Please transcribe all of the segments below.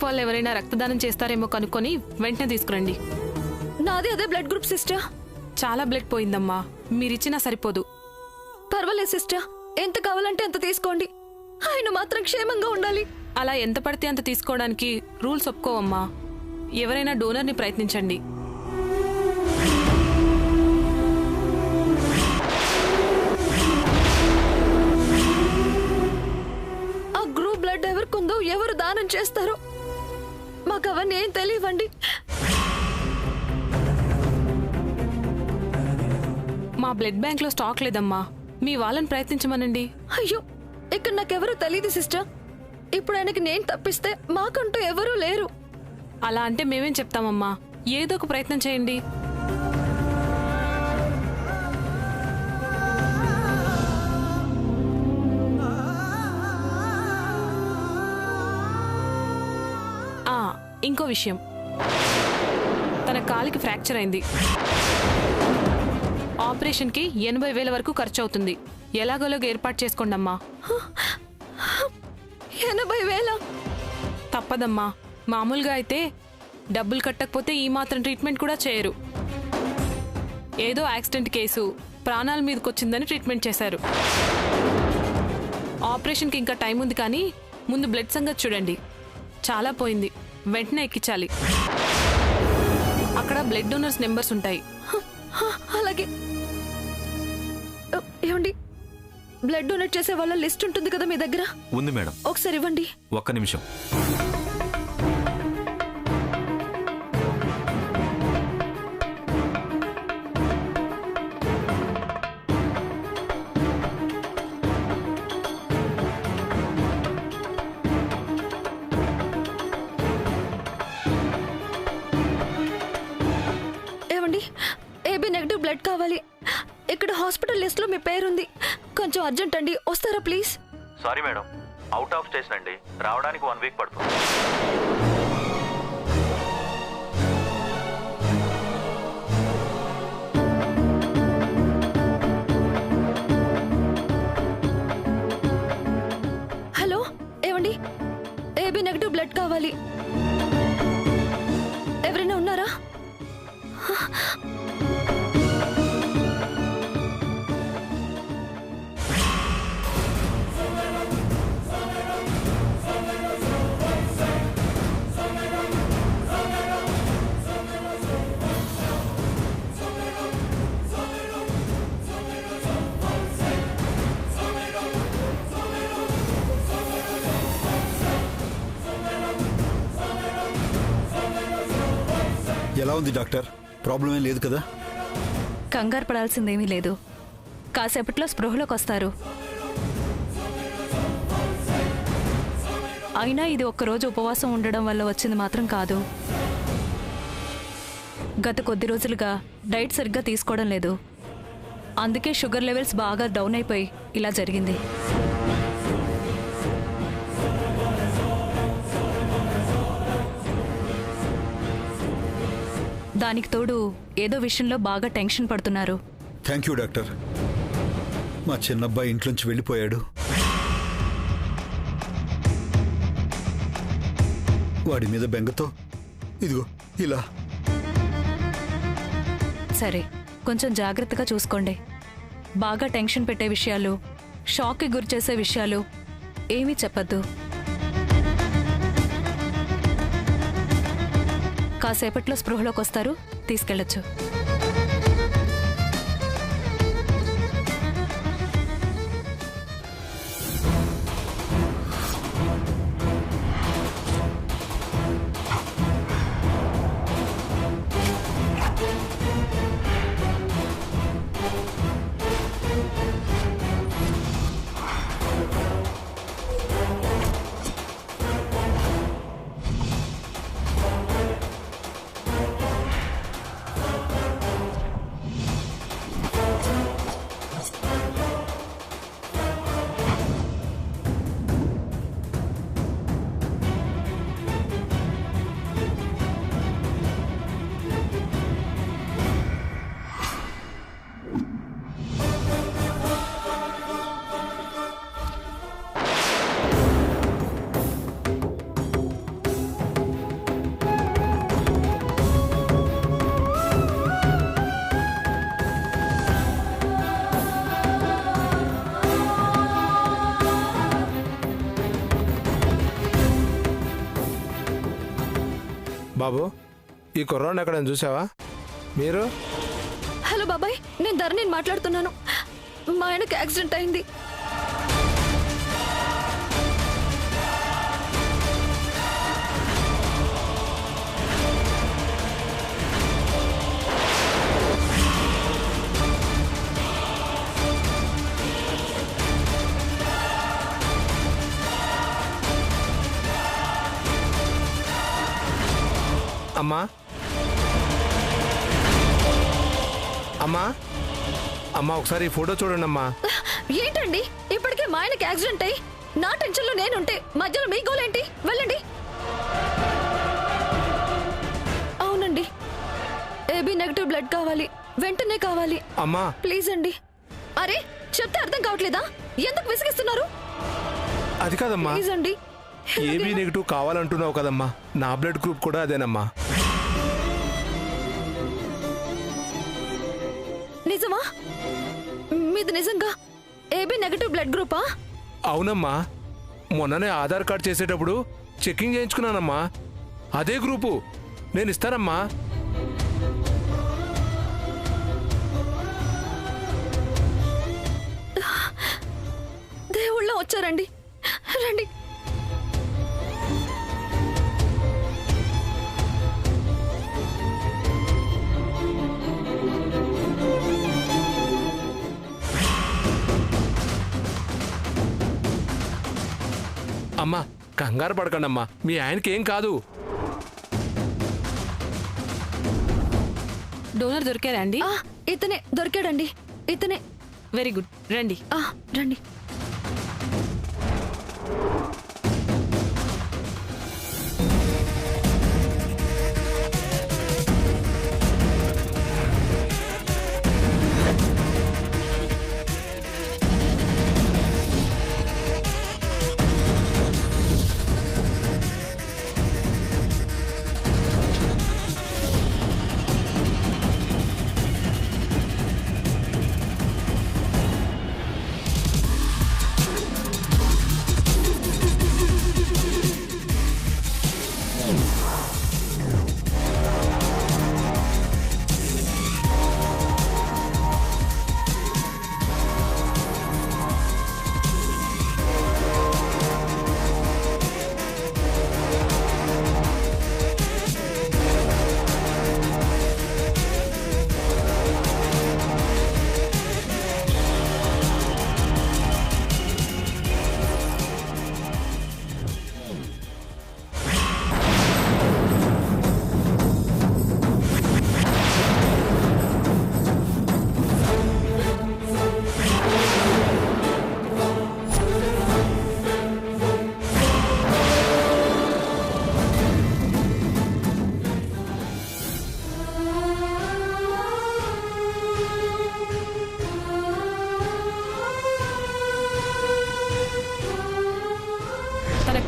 వాళ్ళు ఎవరైనా రక్తదానం చేస్తారేమో కనుక్కొని వెంటనే తీసుకురండి. నాది అదే బ్లడ్ గ్రూప్ సిస్టర్. చాలా బ్లడ్ పోయిందమ్మా, మీరిచ్చినా సరిపోదు. పర్వాలేదు సిస్టర్, ఎంత కావాలంటే అంత తీసుకోండి. ఆయన మాత్రం క్షేమంగా ఉండాలి. అలా ఎంత పడితే అంత తీసుకోవడానికి రూల్స్ ఒప్పుకోవమ్మా. ఎవరైనా డోనర్ని ప్రయత్నించండి. ఆ గ్రూప్ బ్లడ్ ఎవరికుందో, ఎవరు దానం చేస్తారో మాకు అవన్నీ ఏం తెలియవండి. మా బ్లడ్ బ్యాంక్ లో స్టాక్ లేదమ్మా, మీ వాళ్ళని ప్రయత్నించమనండి. అయ్యో, ఇక్కడ నాకెవరూ తెలియదు సిస్టర్. ఇప్పుడు ఆయనకి నేను తప్పిస్తే మాకంటూ ఎవరూ లేరు. అలా అంటే మేమేం చెప్తామమ్మా, ఏదో ఒక ప్రయత్నం చేయండి. ఇంకో విషయం, తన కాలికి ఫ్రాక్చర్ అయింది. ఆపరేషన్కి 80,000 వరకు ఖర్చు అవుతుంది. ఎలాగోలాగా ఏర్పాటు చేసుకోండి అమ్మా. 80,000? తప్పదమ్మా, మామూలుగా అయితే డబ్బులు కట్టకపోతే ఈ మాత్రం ట్రీట్మెంట్ కూడా చేయరు. ఏదో యాక్సిడెంట్ కేసు, ప్రాణాల మీదకొచ్చిందని ట్రీట్మెంట్ చేశారు. ఆపరేషన్కి ఇంకా టైం ఉంది, కానీ ముందు బ్లడ్ సంగతి చూడండి. చాలా పోయింది, వెంటనే ఎక్కించాలి. అక్కడ బ్లడ్ డోనర్స్ నెంబర్స్ ఉంటాయి. అలాగే. ఏమండి, బ్లడ్ డొనేట్ చేసే వాళ్ళ లిస్ట్ ఉంటుంది కదా మీ దగ్గర? ఉంది మేడం. ఒకసారి ఇవ్వండి. ఒక్క నిమిషం. ఏమండి, ఏబీ నెగటివ్ బ్లడ్ కావాలి. ఇక్కడ హాస్పిటల్ లిస్ట్ లో మీ పేరుంది. కొంచెం అర్జెంట్ అండి, వస్తారా please? Sorry madam, out of station అండి, రావడానికి 1 వీక్ పడుతుంది. హలో, ఏమండి, ఏబీ నెగటివ్ బ్లడ్ కావాలి. ఎవరైనా ఉన్నారా? ఎలా ఉంది డాక్టర్? ప్రాబ్లం ఏం లేదు కదా? కంగారు పడాల్సిందేమీ లేదు. కాసేపట్లో స్పృహలోకి వస్తారు. అయినా ఇది ఒక్కరోజు ఉపవాసం ఉండడం వల్ల వచ్చింది మాత్రం కాదు. గత కొద్ది రోజులుగా డైట్ సరిగ్గా తీసుకోవడం లేదు. అందుకే షుగర్ లెవెల్స్ బాగా డౌన్ అయిపోయి ఇలా జరిగింది. దానికి తోడు ఏదో విషయంలో బాగా టెన్షన్ పడుతున్నారు. Thank you doctor. మా చిన్నబ్బాయి ఇంట్లోంచి వెళ్ళిపోయాడు. వాడి మీద బెంగతో ఇదిగో ఇలా. సరే, కొంచెం జాగ్రత్తగా చూసుకోండి. బాగా టెన్షన్ పెట్టే విషయాలు, షాక్కి గురిచేసే విషయాలు ఏమీ చెప్పద్దు. కాసేపట్లో స్పృహలోకి వస్తారు, తీసుకెళ్లొచ్చు. బాబు, ఈ కుర్రాడిని ఎక్కడ చూసావా? మీరు? హలో బాబాయ్, నేను ధరణిని మాట్లాడుతున్నాను. మా ఆయనకి యాక్సిడెంట్ అయింది. అమ్మా అమ్మా అమ్మా, ఒకసారి ఈ ఫోటో చూడండి అమ్మా. ఏంటండి, ఇప్పటికే మా ఆయనకి యాక్సిడెంట్ అయ్యి నా టెన్షన్లో నేనుంటే మధ్యలో మీ గోలేంటి? వెళ్ళండి. అవునండి, ఏబీ నెగటివ్ బ్లడ్ కావాలి, వెంటనే కావాలి. అమ్మా ప్లీజ్ అండి. అరే చెప్తే అర్థం కావట్లేదా? ఎందుకు విసిగిస్తున్నారు? అది కాదమ్మా, ప్లీజ్ అండి. ఏబీ నెగిటివ్ కావాలంటున్నావు కదమ్మా, నా బ్లడ్ గ్రూప్ కూడా అదేనమ్మా. నిజమా? మీది నిజంగా ఏబీ నెగటివ్ బ్లడ్ గ్రూపా? అవునమ్మా, మొన్ననే ఆధార్ కార్డ్ చేసేటప్పుడు చెకింగ్ చేయించుకున్నానమ్మా. అదే గ్రూపు, నేను ఇస్తానమ్మా. దేవుళ్ళ వచ్చారండి, రండి. అమ్మా కంగారు పడకండమ్మా, మీ ఆయనకి ఏం కాదు. డోనర్ దొరికారా అండి? ఇతనే దొరికాడండి, ఇతనే. వెరీ గుడ్, రండి. రండి.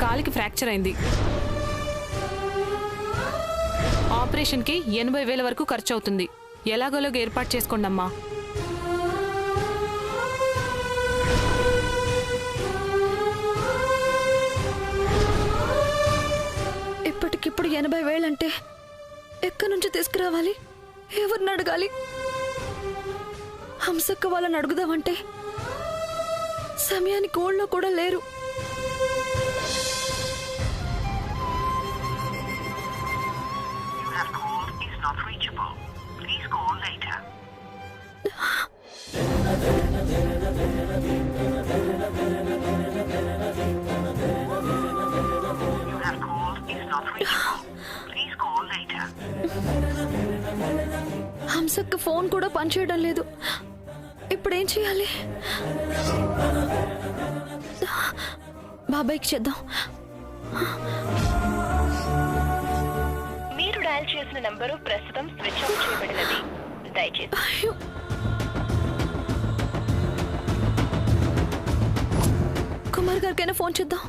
కాలికి ఫ్రాక్చర్ అయింది. ఆపరేషన్కి 80,000 వరకు ఖర్చు అవుతుంది. ఎలాగోలాగా ఏర్పాటు చేసుకోండి అమ్మా. ఇప్పటికిప్పుడు 80,000 అంటే ఎక్కడి నుంచి తీసుకురావాలి? ఎవరిని అడగాలి? హంసక్క వాళ్ళని అడుగుదామంటే సమయానికి ఊళ్ళో కూడా లేరు. హంసక్క ఫోన్ కూడా పనిచేయడం లేదు. ఇప్పుడేం చేయాలి? బాబాయ్కి చేద్దాం. మీరు డయల్ చేసిన నంబరు ప్రస్తుతం స్విచ్ ఆఫ్ చేయబడినది. దయచేసి కుమార్ గారికైనా ఫోన్ చేద్దాం.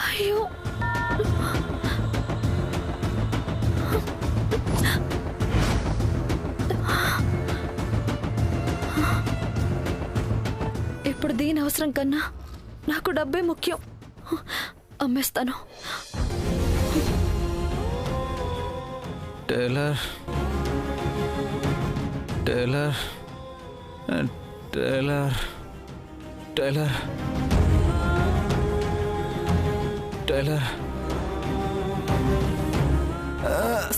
అయ్యో, ఇప్పుడు దీని అవసరం కన్నా నాకు డబ్బే ముఖ్యం. అమ్మేస్తాను. Tailor tailor tailor tailor tailor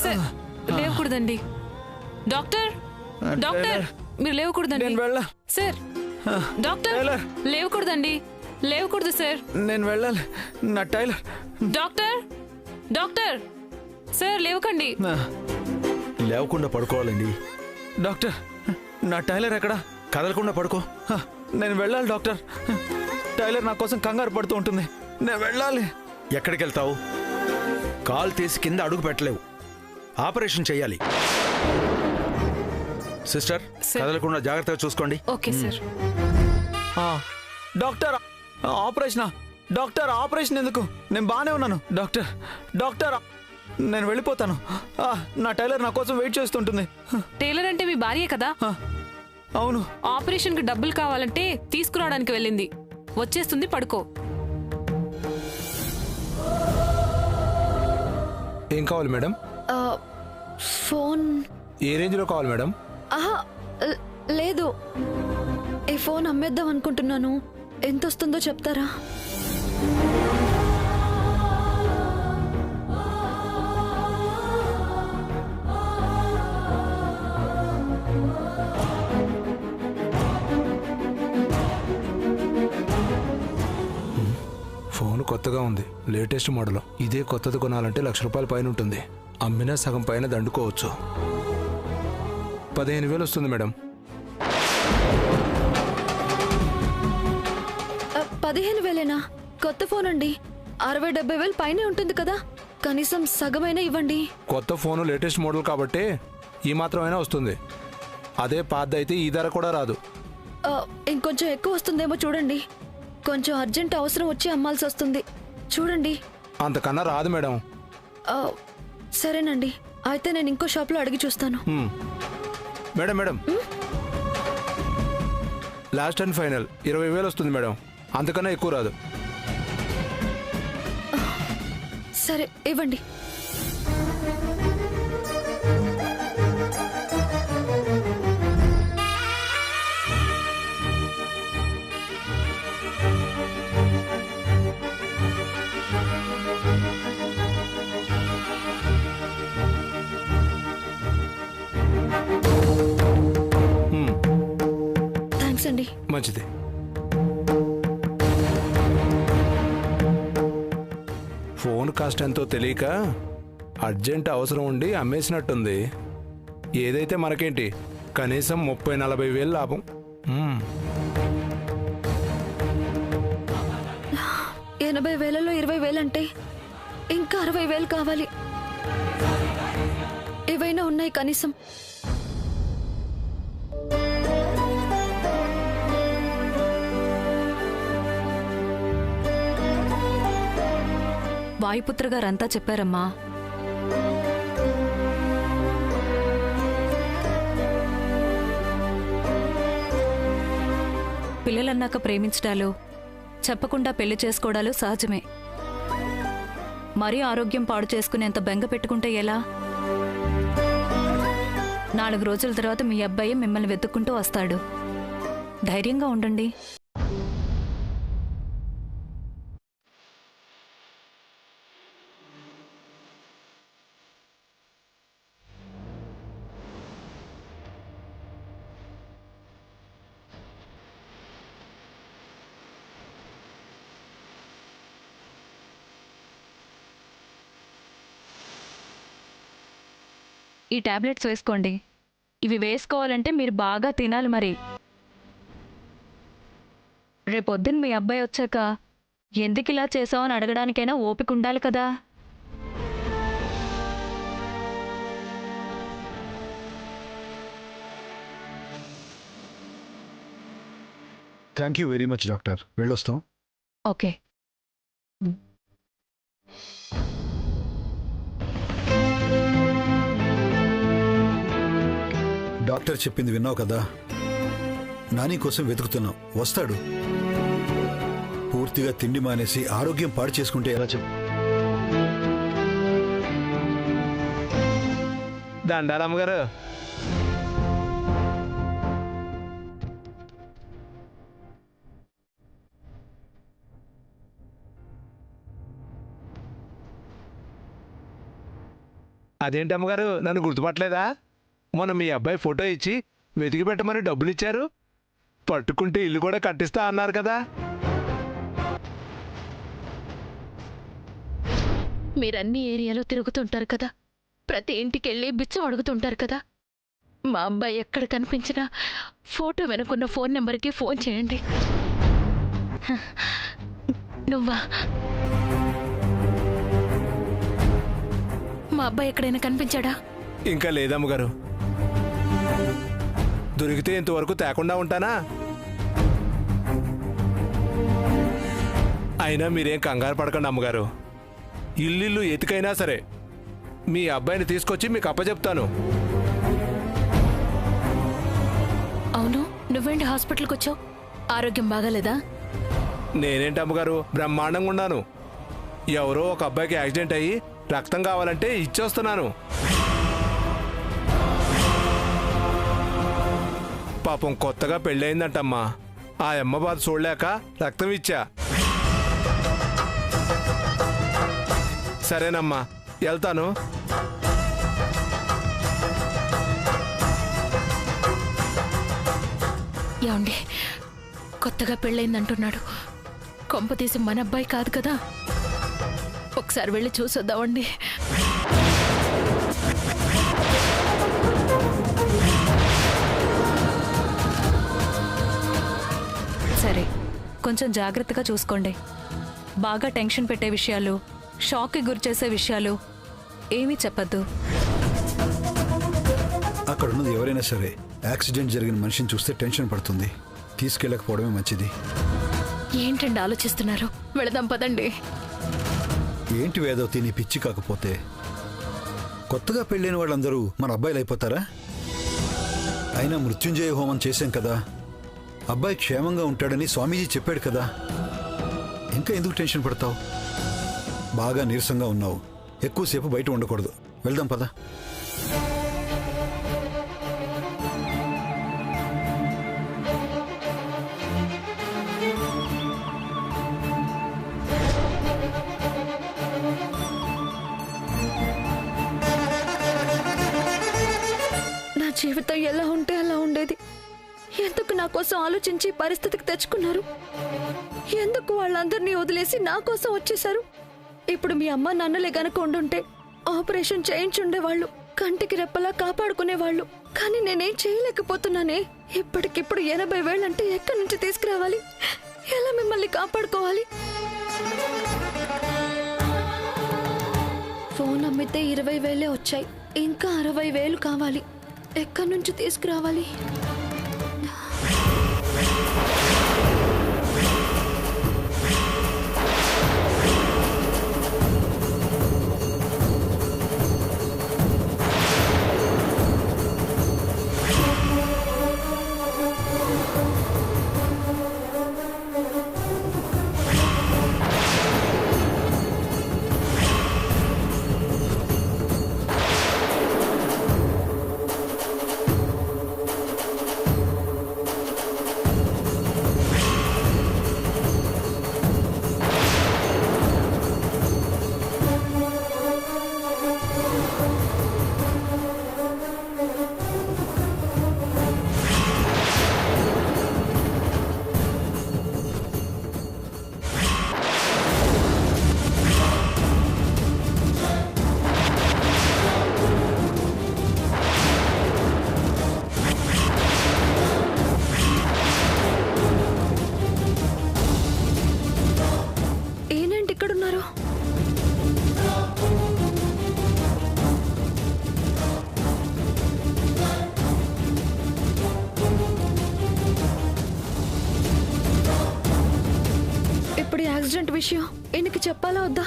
sir లేవకూడదండి. డాక్టర్ డాక్టర్ మీరు లేవకూడదండి. నేను వెళ్ళా సార్ డాక్టర్ టైలర్. లేవకూడదండి. లేవకూడదు సార్. నేను వెళ్ళాలి. నా టైలర్ డాక్టర్ డాక్టర్ సార్ లేవకండి. లేవకుండా పడుకోవాలండి. డాక్టర్ నా టైలర్ ఎక్కడా? కదలకుండా పడుకో. నేను వెళ్ళాలి డాక్టర్. టైలర్ నా కోసం కంగారు పడుతూ ఉంటుంది. నేను వెళ్ళాలి. ఎక్కడికి వెళ్తావు? కాలు తీసి కింద అడుగు పెట్టలేవు. ఆపరేషన్ చేయాలి. Sister, sir. కదలకుండా జాగ్రత్తగా చూసుకోండి. Okay sir. డాక్టర్ ఆపరేషనా? డాక్టర్ ఆపరేషన్ ఎందుకు? నేను బాగానే ఉన్నాను. డాక్టర్ డాక్టర్ నేను వెళ్ళిపోతాను. నా టైలర్ నా కోసం వెయిట్ చేస్తుంటుంది. టైలర్ అంటే మీ భార్యే కదా. అవును. ఆపరేషన్ కి డబ్బులు కావాలంటే తీసుకురావడానికి వెళ్ళింది. వచ్చేస్తుంది, పడుకో. ఏం కావాలి మేడం? ఫోన్. ఏ రేంజ్లో కావాలి మేడం? ఆహా, లేదు. ఈ ఫోన్ అమ్మేద్దాం అనుకుంటున్నాను. ఎంత వస్తుందో చెప్తారా? ఫోన్ కొత్తగా ఉంది, లేటెస్ట్ మోడల్. ఇదే కొత్తది కొనాలంటే ₹1,00,000 పైన ఉంటుంది. అమ్మినా సగం పైన దండుకోవచ్చు. 15,000 వస్తుంది మేడం. 15,000ఏనా? కొత్త ఫోన్ అండి. 60-70 పైనే ఉంటుంది కదా. కనీసం సగమైనా ఇవ్వండి. కొత్త ఫోను లేటెస్ట్ మోడల్ కాబట్టి ఈ మాత్రమైనా వస్తుంది. అదే పాతదైతే ఈ ధర కూడా రాదు. ఇంకొంచెం ఎక్కువ వస్తుందేమో చూడండి. కొంచెం అర్జెంట్ అవసరం వచ్చి అమ్మాల్సి వస్తుంది. చూడండి. అంతకన్నా రాదు మేడం. సరేనండి, అయితే నేను ఇంకో షాప్లో అడిగి చూస్తాను. Madam madam last and final 20,000 వస్తుంది మేడం. అంతకన్నా ఎక్కువ రాదు. సరే, ఇవ్వండి. థ్యాంక్స్ అండి. మంచిది. ఫోన్ కాస్ట్ ఎంతో తెలియక అర్జెంట్ అవసరం ఉండి అమ్మేసినట్టుంది. ఏదైతే మనకేంటి, కనీసం 30-40 లాభం. 80,000లో 20,000 అంటే ఇంకా 60,000 కావాలి. ఏవైనా ఉన్నాయి కనీసం? వాయుపుత్ర గారంతా చెప్పారమ్మా. పిల్లలన్నాక ప్రేమించడాలు, చెప్పకుండా పెళ్లి చేసుకోవడాలు సహజమే. మరీ ఆరోగ్యం పాడు చేసుకునేంత బెంగ పెట్టుకుంటే ఎలా? 4 రోజుల తర్వాత మీ అబ్బాయి మిమ్మల్ని వెతుక్కుంటూ వస్తాడు. ధైర్యంగా ఉండండి. ఈ టాబ్లెట్స్ వేసుకోండి. ఇవి వేసుకోవాలంటే మీరు బాగా తినాలి. మరి రేపొద్దున మీ అబ్బాయి వచ్చాక ఎందుకు ఇలా చేసావని అడగడానికైనా ఓపిక ఉండాలి కదా. Thank you very much doctor. వెళ్ళొస్తాం. ఓకే. డాక్టర్ చెప్పింది విన్నావు కదా. నాని కోసం వెతుకుతున్నాం, వస్తాడు. పూర్తి పూర్తిగా తిండి మానేసి ఆరోగ్యం పాడు చేసుకుంటే ఎలా చెప్పు? దండాలమ్మగారు. అదేంటి అమ్మగారు, నన్ను గుర్తుపట్టలేదా? మొన్న మీ అబ్బాయి ఫోటో ఇచ్చి వెతికి పెట్టమని డబ్బులు ఇచ్చారు. పట్టుకుంటే ఇల్లు కూడా కట్టిస్తా అన్నారు కదా. మీరన్ని ఏరియాలో తిరుగుతుంటారు కదా, ప్రతి ఇంటికి వెళ్ళి బిచ్చం అడుగుతుంటారు కదా. మా అబ్బాయి ఎక్కడ కనిపించినా ఫోటో వెనుకున్న ఫోన్ నెంబర్కి ఫోన్ చేయండి. నువ్వా? మా అబ్బాయి ఎక్కడైనా కనిపించాడా? ఇంకా లేదమ్మగారు. దొరికితే ఇంతవరకు తేకుండా ఉంటానా? అయినా మీరేం కంగారు పడకండి అమ్మగారు. ఇల్లు ఎతికైనా సరే మీ అబ్బాయిని తీసుకొచ్చి మీకు అప్పచెప్తాను. అవును, నువ్వేంటి హాస్పిటల్కి వచ్చావు? ఆరోగ్యం బాగాలేదా? నేనేంటి అమ్మగారు, బ్రహ్మాండంగా ఉన్నాను. ఎవరో ఒక అబ్బాయికి యాక్సిడెంట్ అయ్యి రక్తం కావాలంటే ఇచ్చొస్తున్నాను. పాపం కొత్తగా పెళ్ళయిందంటమ్మా. ఆ అమ్మ బాధ చూడలేక రక్తం ఇచ్చా. సరేనమ్మా, వెళ్తాను. ఏమండి, కొత్తగా పెళ్ళయిందంటున్నాడు. కొంప తీసి మన అబ్బాయి కాదు కదా? ఒకసారి వెళ్ళి చూసొద్దామండి. సరే, కొంచెం జాగ్రత్తగా చూసుకోండి. బాగా టెన్షన్ పెట్టే విషయాలు, షాక్కి గురిచేసే విషయాలు ఏమీ చెప్పద్దు. అక్కడ ఉన్నది ఎవరైనా సరే యాక్సిడెంట్ జరిగిన మనిషిని చూస్తే టెన్షన్ పడుతుంది. తీసుకెళ్ళకపోవడమే మంచిది. ఏంటండి ఆలోచిస్తున్నారు? వెళదాం పదండి. ఏంటి వేదవతి నీ పిచ్చి కాకపోతే? కొత్తగా పెళ్ళైన వాళ్ళందరూ మన అబ్బాయిలు అయిపోతారా? అయినా మృత్యుంజయ హోమం చేశాం కదా, అబ్బాయి క్షేమంగా ఉంటాడని స్వామీజీ చెప్పాడు కదా. ఇంకా ఎందుకు టెన్షన్ పడతావు? బాగా నీరసంగా ఉన్నావు. ఎక్కువసేపు బయట ఉండకూడదు. వెళ్దాం పద. నా జీవితం ఎలా ఉంటే అలా ఉండేది. ఎందుకు నా కోసం ఆలోచించి పరిస్థితికి తెచ్చుకున్నారు? ఎందుకు వాళ్ళందరినీ వదిలేసి నా కోసం వచ్చేశారు? ఇప్పుడు మీ అమ్మ నాన్నలే గనక ఉండుంటే ఆపరేషన్ చేయించుండేవాళ్ళు, కంటికి రెప్పలా కాపాడుకునేవాళ్ళు. కానీ నేనేం చేయలేకపోతున్నానే. ఇప్పటికిప్పుడు 80,000 అంటే ఎక్కడి నుంచి తీసుకురావాలి? ఎలా మిమ్మల్ని కాపాడుకోవాలి? ఫోన్ అమ్మితే 20,000 వచ్చాయి. ఇంకా 60,000 కావాలి. ఎక్కడి నుంచి తీసుకురావాలి? యాక్సిడెంట్ విషయం ఈయనకి చెప్పాలా వద్దా?